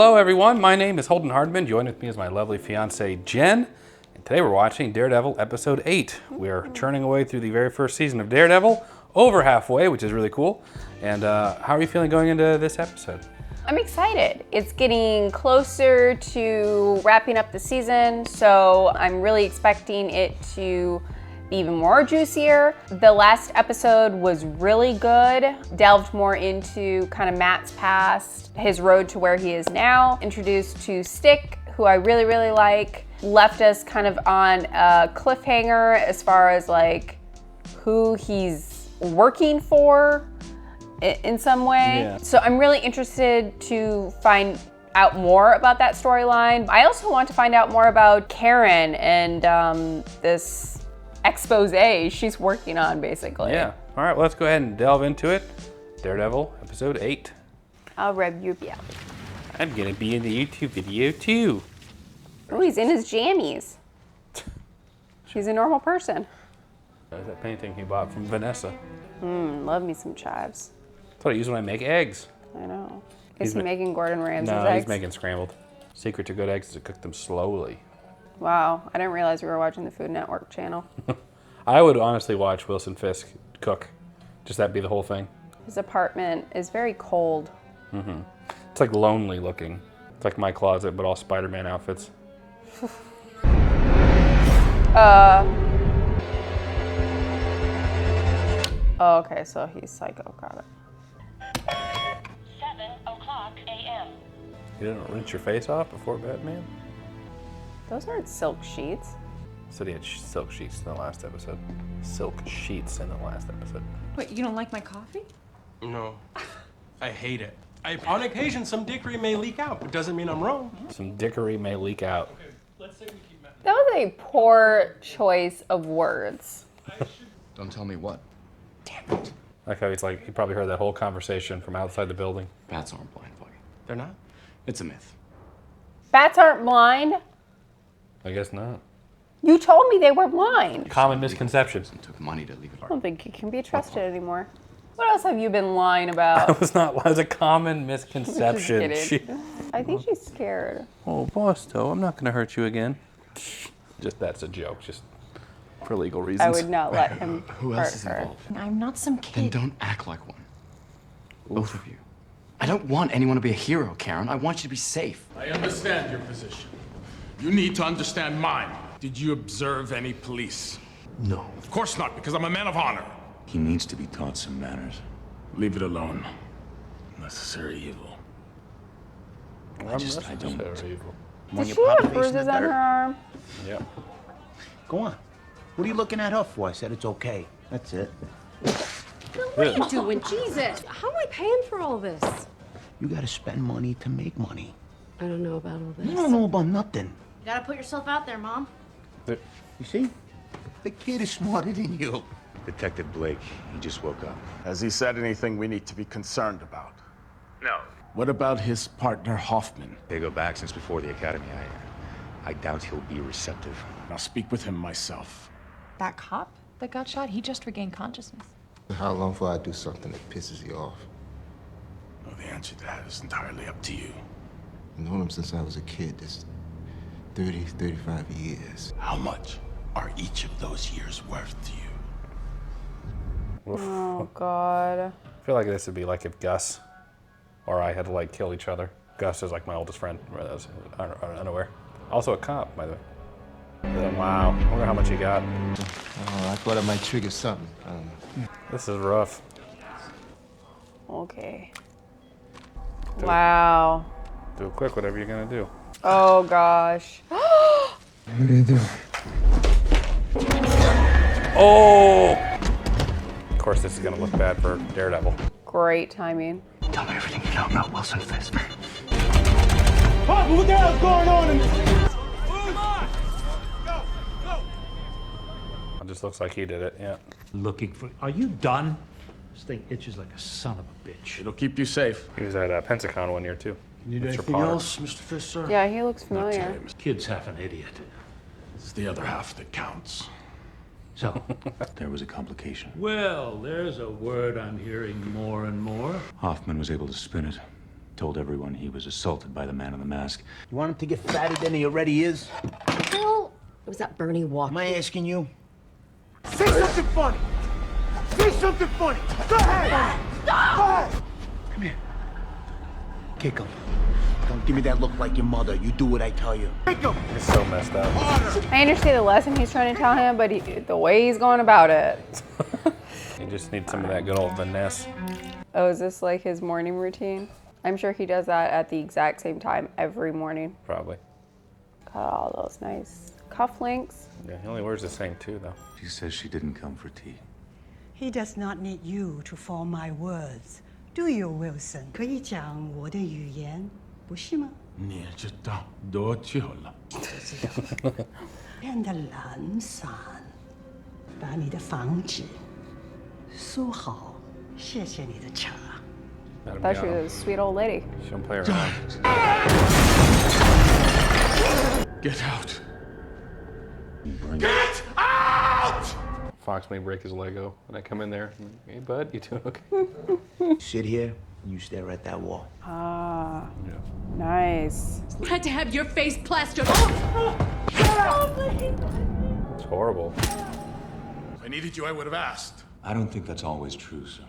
Hello everyone, my name is Holden Hardman. Joined with me is my lovely fiancee Jen. And today we're watching Daredevil episode 8. We're churning away through the very first season of Daredevil, over halfway, which is really cool. And how are you feeling going into this episode? I'm excited. It's getting closer to wrapping up the season, so I'm really expecting it to be even more juicier. The last episode was really good, delved more into kind of Matt's past, his road to where he is now, introduced to Stick, who I really, really like, left us kind of on a cliffhanger as far as like who he's working for in some way. Yeah. So I'm really interested to find out more about that storyline. I also want to find out more about Karen and this expose she's working on, basically. Yeah. All right, well, let's go ahead and delve into it. Daredevil episode 8. I'll rub you out. I'm gonna be in the YouTube video too. Oh, he's in his jammies. He's a normal person. That's that painting he bought from Vanessa. Love me some chives. That's what I use when I make eggs. I know. Is he making Gordon Ramsay's eggs? No, he's making scrambled. Secret to good eggs is to cook them slowly. Wow, I didn't realize we were watching the Food Network channel. I would honestly watch Wilson Fisk cook. Just that be the whole thing. His apartment is very cold. It's like lonely looking. It's like my closet, but all Spider-Man outfits. Oh, okay, so he's psycho, got it. 7:00 a.m. You didn't rinse your face off before bed, man? Those aren't silk sheets. Said he had silk sheets in the last episode. Silk sheets in the last episode. Wait, you don't like my coffee? No, I hate it. On occasion, some dickery may leak out, but doesn't mean I'm wrong. Some dickery may leak out. That was a poor choice of words. Don't tell me what. Like how he's like, he probably heard that whole conversation from outside the building. Bats aren't blind, Buggy. They're not? It's a myth. Bats aren't blind. I guess not. You told me they were blind. Common misconception. It took money to leave it. I don't think you can be trusted anymore. What else have you been lying about? It was a common misconception. Just kidding. I think she's scared. Oh, Bosto, I'm not gonna hurt you again. Just that's a joke, just for legal reasons. I would not let him Who hurt else is her. involved? I'm not some Then kid. don't act like one. Both of you. I don't want anyone to be a hero, Karen. I want you to be safe. I understand your position. You need to understand mine. Did you observe any police? No. Of course not, because I'm a man of honor. He needs to be taught some manners. Leave it alone. Necessary evil. I don't. Does she have bruises on her arm? Yep. Go on. What are you looking at her for? I said it's okay. That's it. What are you doing? Jesus! How am I paying for all this? You gotta spend money to make money. I don't know about all this. You don't know about nothing. You gotta put yourself out there, Mom. You see? The kid is smarter than you. Detective Blake, he just woke up. Has he said anything we need to be concerned about? No. What about his partner, Hoffman? They go back since before the academy. I doubt he'll be receptive. I'll speak with him myself. That cop that got shot, he just regained consciousness. How long before I do something that pisses you off? Well, the answer to that is entirely up to you. I've known him since I was a kid. This 30, 35 years. How much are each of those years worth to you? Oh, God. I feel like this would be like if Gus or I had to like kill each other. Gus is like my oldest friend. I was unaware. Also a cop, by the way. Wow, I wonder how much he got. Oh, I thought I might trigger something. This is rough. Okay. Wow. Do it quick, whatever you're gonna do. Oh, gosh. What do you do? Oh! Of course, this is gonna look bad for Daredevil. Great timing. Tell me everything you know about Wilson Fisk. Pop, what the hell's going on in this? It just looks like he did it, yeah. Looking for. Are you done? This thing itches like a son of a bitch. It'll keep you safe. He was at Pensacon one year, too. Need Mr. anything Potter. else, Mr. Fisk, sir? Yeah, he looks Not familiar. today, Mr. Kid's half an idiot. It's the other half that counts. So, There was a complication. well, there's a word I'm hearing more and more. Hoffman was able to spin it. told everyone he was assaulted by the man in the mask. You want him to get fatter than he already is? Well, it was that Bernie walk. Am I asking you? Say something funny! Say something funny! Go ahead! Stop! Go ahead! Come here. Kick him. Don't give me that look like your mother. You do what I tell you. Kick him! He's so messed up. I understand the lesson he's trying to tell him, but the way he's going about it. You just need some of that good old finesse. Oh, is this like his morning routine? I'm sure he does that at the exact same time every morning. Probably. Got all those nice cufflinks. Yeah, he only wears the same two, though. She says she didn't come for tea. He does not need you to form my words, do you, Wilson? 可以讲我的语言，不是吗？你知道多久了？变得懒散，把你的房子梳好，谢谢你的茶。 Let him Thought she go. was a sweet old lady. She don't play around. Get out! Get out! Fox may break his Lego, and I come in there. I'm like, hey, bud, you doing okay? Sit here and you stare at that wall. Ah, Yeah. nice. Had to have your face plastered. It's horrible. If I needed you, I would have asked. I don't think that's always true, sir.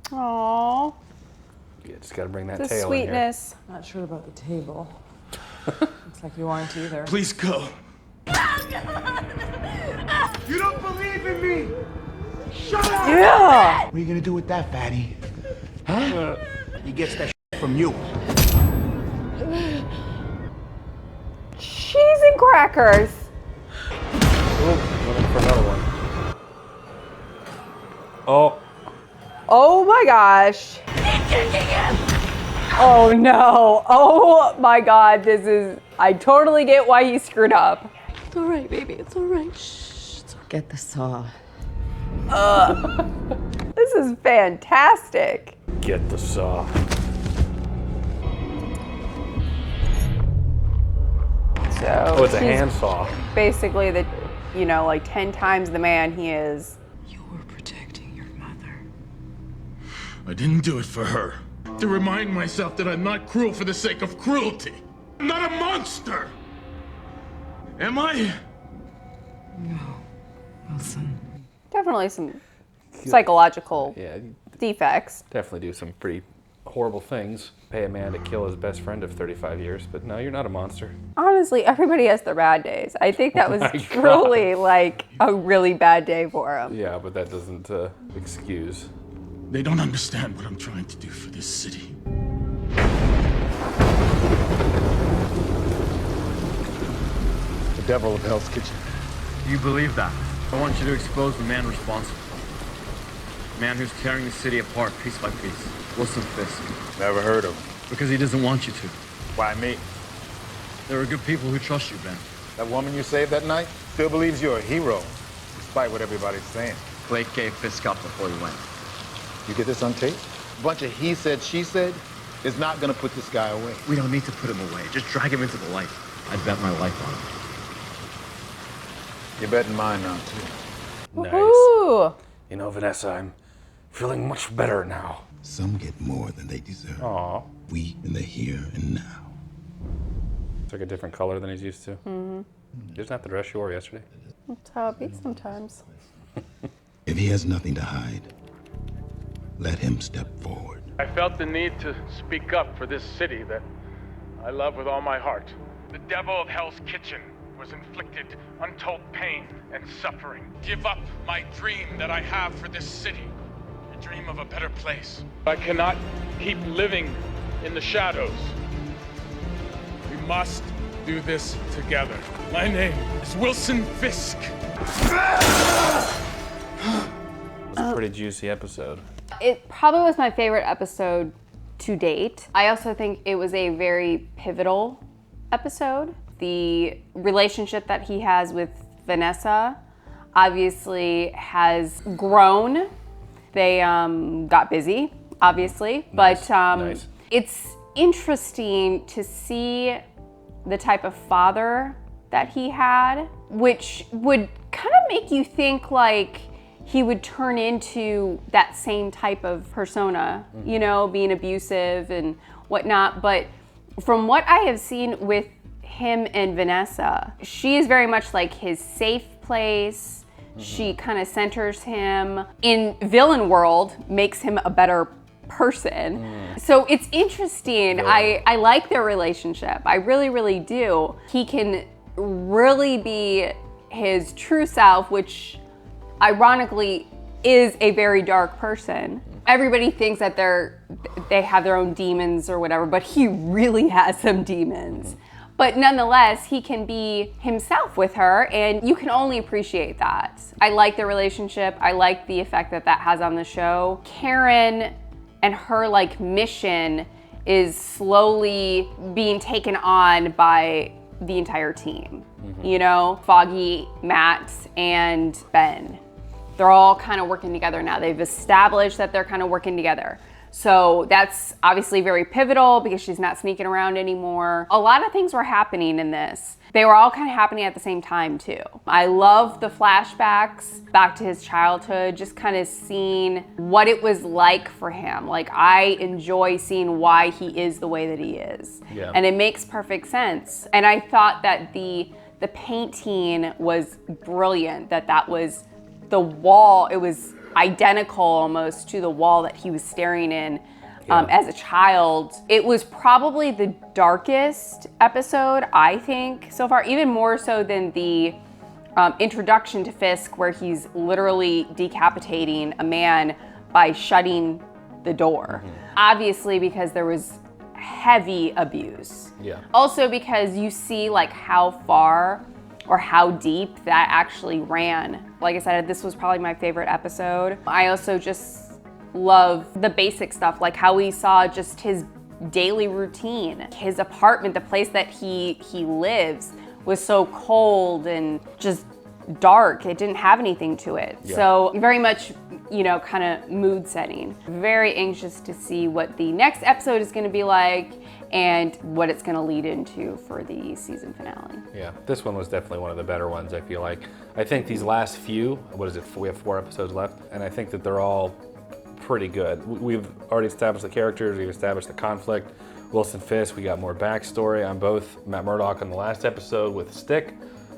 Aww, You just gotta bring that the tail in here. sweetness. Not sure about the table. Looks like you aren't either. Please go. You don't believe in me! Shut up! Yeah. What are you gonna do with that, fatty? Huh? He gets that from you. Cheese and crackers. Looking for another one. Oh. Oh my gosh. Oh no. Oh my god, I totally get why he screwed up. It's all right, baby. It's all right. Shh. Get the saw. This is fantastic. Get the saw. So Oh, it's a he's handsaw. basically like 10 times the man he is. You were protecting your mother. I didn't do it for her. To remind myself that I'm not cruel for the sake of cruelty. I'm not a monster! Am I? No, Wilson. Definitely some psychological Yeah, defects. definitely do some pretty horrible things. Pay a man to kill his best friend of 35 years, but no, you're not a monster. Honestly, everybody has their bad days. I think that was my truly like a really bad day for him. Yeah, but that doesn't excuse. They don't understand what I'm trying to do for this city. The devil of Hell's Kitchen. Do you believe that? I want you to expose the man responsible. The man who's tearing the city apart piece by piece. Wilson Fisk. Never heard of him. Because he doesn't want you to. Why me? There are good people who trust you, Ben. That woman you saved that night still believes you're a hero, despite what everybody's saying. Blake gave Fisk up before he went. You get this on tape? A bunch of he said, she said is not gonna put this guy away. We don't need to put him away. Just drag him into the light. I'd bet my life on him. You're betting mine now, too. Nice. Ooh. You know, Vanessa, I'm feeling much better now. Some get more than they deserve. Aw. We in the here and now. It's like a different color than he's used to. Mm-hmm. He doesn't have the dress you wore yesterday. That's how it be sometimes. If he has nothing to hide, let him step forward. I felt the need to speak up for this city that I love with all my heart. The devil of Hell's Kitchen was inflicted untold pain and suffering. Give up my dream that I have for this city. A dream of a better place. I cannot keep living in the shadows. We must do this together. My name is Wilson Fisk. It's a pretty juicy episode. It probably was my favorite episode to date. I also think it was a very pivotal episode. The relationship that he has with Vanessa obviously has grown. They got busy, obviously, Nice. but Nice. It's interesting to see the type of father that he had, which would kind of make you think like he would turn into that same type of persona, you know, being abusive and whatnot. But from what I have seen with him and Vanessa, she is very much like his safe place. She kind of centers him. In villain world, makes him a better person. So it's interesting. I like their relationship. I really, really do. He can really be his true self, which ironically is a very dark person. Everybody thinks that they have their own demons or whatever, but he really has some demons. But nonetheless, he can be himself with her, and you can only appreciate that. I like the relationship. I like the effect that that has on the show. Karen and her like mission is slowly being taken on by the entire team. You know, Foggy, Matt, and Ben. They're all kind of working together now. They've established that they're kind of working together. So that's obviously very pivotal because she's not sneaking around anymore. A lot of things were happening in this. They were all kind of happening at the same time too. I love the flashbacks back to his childhood, just kind of seeing what it was like for him. Like, I enjoy seeing why he is the way that he is. Yeah. And it makes perfect sense. And I thought that the painting was brilliant, that was the wall. It was identical almost to the wall that he was staring in as a child. It was probably the darkest episode, I think, so far, even more so than the introduction to Fisk, where he's literally decapitating a man by shutting the door. Obviously, because there was heavy abuse. Yeah. Also because you see like how far or how deep that actually ran. Like I said, this was probably my favorite episode. I also just love the basic stuff, like how we saw just his daily routine. His apartment, the place that he lives, was so cold and just dark. It didn't have anything to it. Yeah. So very much, you know, kind of mood setting. Very anxious to see what the next episode is gonna be like and what it's gonna lead into for the season finale. Yeah, this one was definitely one of the better ones, I feel like. I think these last few, what is it, we have 4 episodes left, and I think that they're all pretty good. We've already established the characters, we've established the conflict. Wilson Fisk, we got more backstory on both Matt Murdock on the last episode with Stick,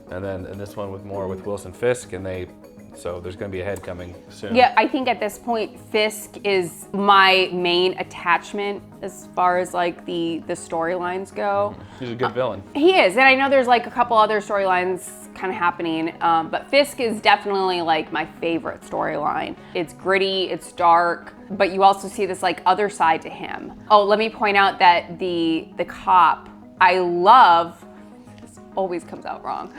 and then in this one with more with Wilson Fisk, and so there's gonna be a head coming soon. Yeah, I think at this point, Fisk is my main attachment as far as like the storylines go. He's a good villain. He is, and I know there's like a couple other storylines kind of happening, but Fisk is definitely like my favorite storyline. It's gritty, it's dark, but you also see this like other side to him. Oh, let me point out that the cop, I love, this always comes out wrong,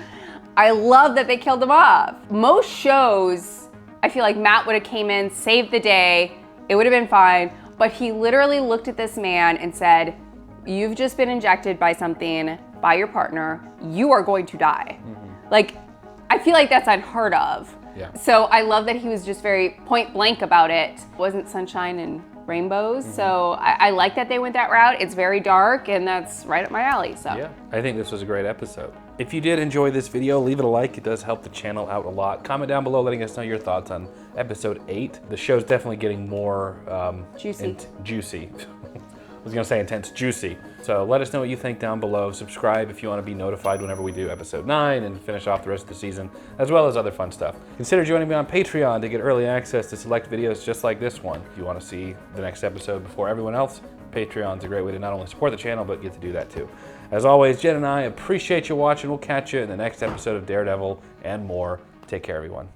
I love that they killed him off. Most shows, I feel like Matt would have came in, saved the day, it would have been fine, but he literally looked at this man and said, you've just been injected by something, by your partner, you are going to die. Like, I feel like that's unheard of. Yeah. So I love that he was just very point blank about it. It wasn't sunshine and rainbows, so I like that they went that route. It's very dark, and that's right up my alley, so. Yeah, I think this was a great episode. If you did enjoy this video, leave it a like. It does help the channel out a lot. Comment down below letting us know your thoughts on episode 8. The show's definitely getting more juicy. Juicy. I was gonna say intense, juicy. So let us know what you think down below. Subscribe if you wanna be notified whenever we do episode 9 and finish off the rest of the season, as well as other fun stuff. Consider joining me on Patreon to get early access to select videos just like this one. If you wanna see the next episode before everyone else, Patreon's a great way to not only support the channel, but get to do that too. As always, Jen and I appreciate you watching. We'll catch you in the next episode of Daredevil and more. Take care, everyone.